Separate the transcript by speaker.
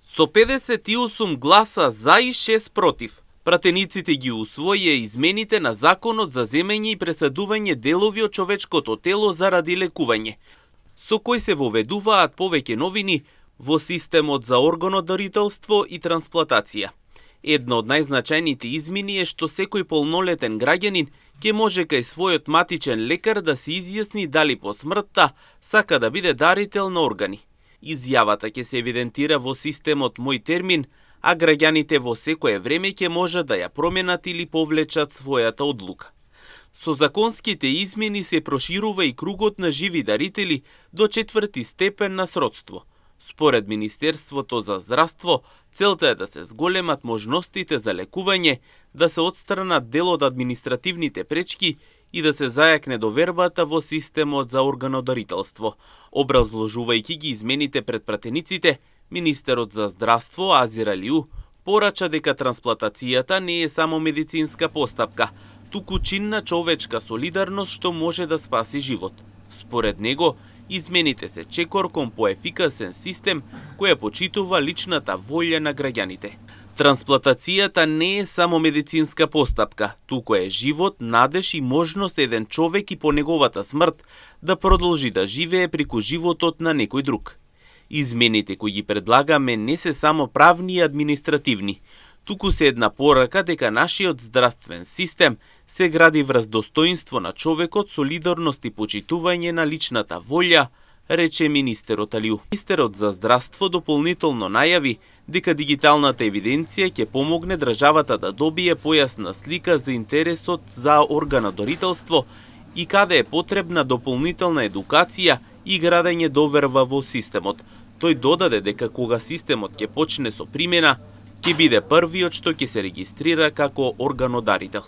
Speaker 1: Со 58 гласа за и 6 против, пратениците ги усвоија измените на Законот за земење и пресадување делови од човечкото тело заради лекување, со кој се воведуваат повеќе новини во системот за органодарителство и трансплантација. Една од најзначајните измени е што секој полнолетен граѓанин ќе може кај својот матичен лекар да се изјасни дали по смртта сака да биде дарител на органи. Изјавата ќе се евидентира во системот Мој термин, а граѓаните во секое време ќе можат да ја променат или повлечат својата одлука. Со законските измени се проширува и кругот на живи дарители до 4ти степен на сродство. Според Министерството за здравство, целта е да се зголемат можностите за лекување, да се отстранат дел од административните пречки и да се зајакне довербата во системот за органодарителство. Образложувајќи ги измените пред пратениците, Министерот за здравство Азир Алиу порача дека трансплантацијата не е само медицинска постапка, туку чин на човечка солидарност што може да спаси живот. Според него, измените се чекор кон поефикасен систем која почитува личната волја на граѓаните. Трансплантацијата не е само медицинска постапка, туку е живот, надеж и можност еден човек и по неговата смрт да продолжи да живее преку животот на некој друг. Измените кои ги предлагаме не се само правни и административни, туку се една порака дека нашиот здравствен систем се гради врз достоинство на човекот, солидарност и почитување на личната волја, рече министерот Алиу. Министерот за здравство дополнително најави дека дигиталната евиденција ќе помогне државата да добие појасна слика за интересот за органодарителство и каде е потребна дополнителна едукација и градење доверба во системот. Тој додаде дека кога системот ќе почне со примена, ќе биде првиот што ќе се регистрира како органодарител.